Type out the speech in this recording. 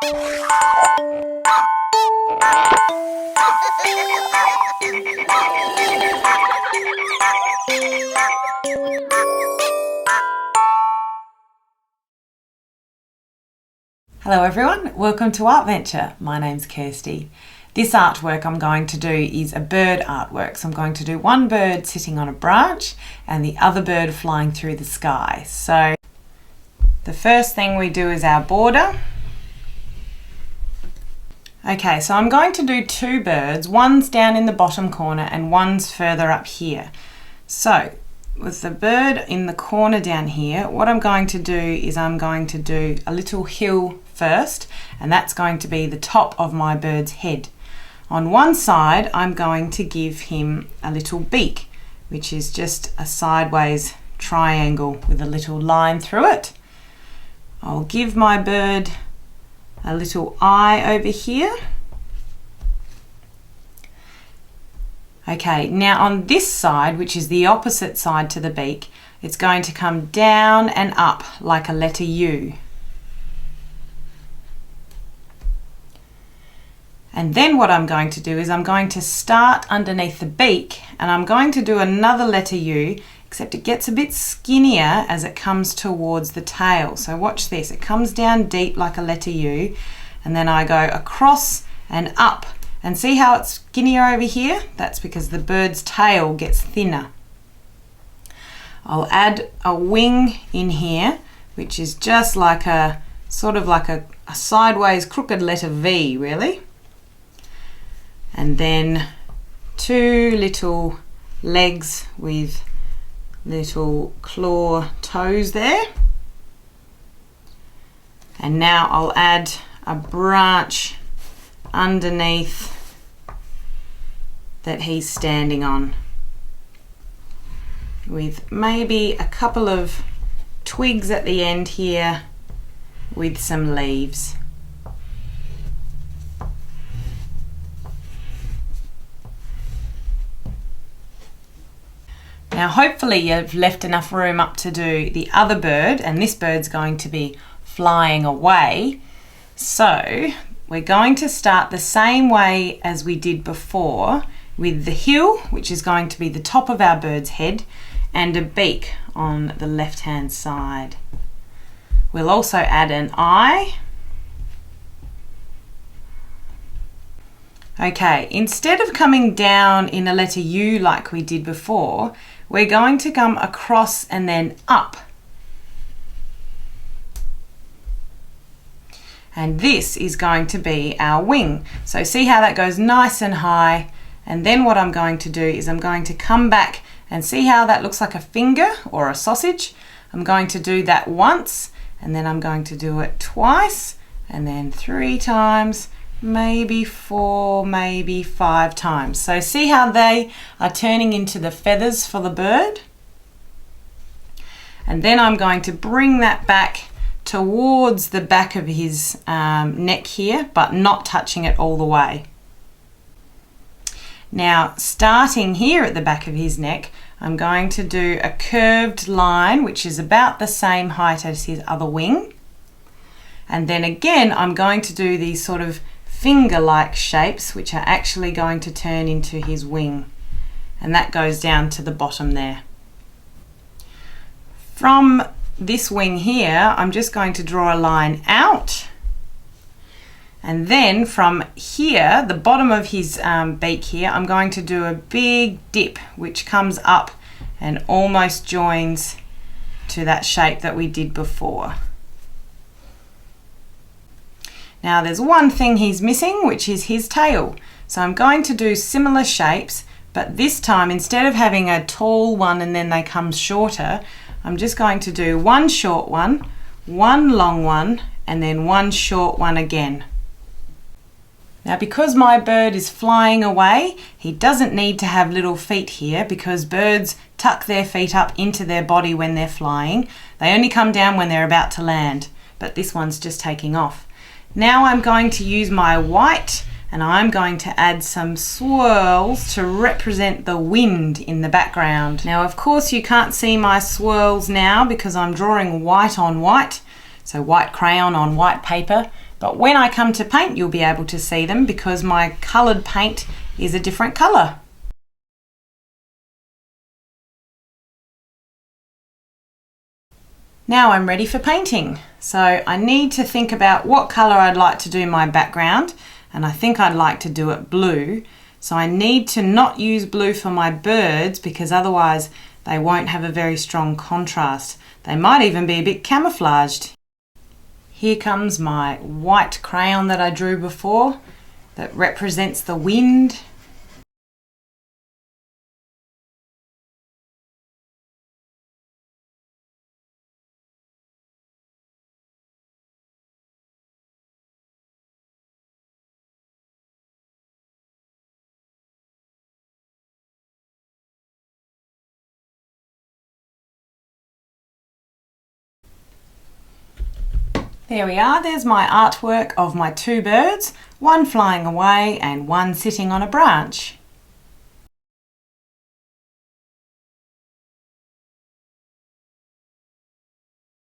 Hello everyone, welcome to Artventure. My name's Kirsty. This artwork I'm going to do is a bird artwork. So I'm going to do one bird sitting on a branch and the other bird flying through the sky. So the first thing we do is our border. Okay, so I'm going to do two birds. One's down in the bottom corner and one's further up here. So with the bird in the corner down here, what I'm going to do is I'm going to do a little hill first, and that's going to be the top of my bird's head. On one side, I'm going to give him a little beak, which is just a sideways triangle with a little line through it. I'll give my bird a little eye over here. Okay, now on this side, which is the opposite side to the beak, it's going to come down and up like a letter U. And then what I'm going to do is I'm going to start underneath the beak and I'm going to do another letter U, except it gets a bit skinnier as it comes towards the tail. So watch this, it comes down deep like a letter U, and then I go across and up. And see how it's skinnier over here? That's because the bird's tail gets thinner. I'll add a wing in here, which is just like a sort of like a sideways crooked letter V, really. And then two little legs with little claw toes there. And now I'll add a branch underneath that he's standing on, with maybe a couple of twigs at the end here with some leaves. Now hopefully you've left enough room up to do the other bird, and this bird's going to be flying away. So we're going to start the same way as we did before, with the hill, which is going to be the top of our bird's head, and a beak on the left hand side. We'll also add an eye. Okay, instead of coming down in a letter U like we did before, we're going to come across and then up. And this is going to be our wing. So see how that goes nice and high. And then what I'm going to do is I'm going to come back and see how that looks like a finger or a sausage. I'm going to do that once, and then I'm going to do it twice, and then 3 times, maybe 4, maybe 5 times. So see how they are turning into the feathers for the bird? And then I'm going to bring that back towards the back of his neck here, but not touching it all the way. Now, starting here at the back of his neck, I'm going to do a curved line, which is about the same height as his other wing. And then again, I'm going to do these sort of finger-like shapes, which are actually going to turn into his wing. And that goes down to the bottom there. From this wing here, I'm just going to draw a line out. And then from here, the bottom of his beak here, I'm going to do a big dip, which comes up and almost joins to that shape that we did before. Now there's one thing he's missing, which is his tail. So I'm going to do similar shapes, but this time instead of having a tall one and then they come shorter, I'm just going to do one short one, one long one, and then one short one again. Now because my bird is flying away, he doesn't need to have little feet here, because birds tuck their feet up into their body when they're flying. They only come down when they're about to land, but this one's just taking off. Now I'm going to use my white, and I'm going to add some swirls to represent the wind in the background. Now of course you can't see my swirls now because I'm drawing white on white, so white crayon on white paper, But when I come to paint, you'll be able to see them because my coloured paint is a different colour. Now I'm ready for painting. So I need to think about what colour I'd like to do my background, and I think I'd like to do it blue. So I need to not use blue for my birds because otherwise they won't have a very strong contrast. They might even be a bit camouflaged. Here comes my white crayon that I drew before that represents the wind. There we are, there's my artwork of my two birds, one flying away and one sitting on a branch.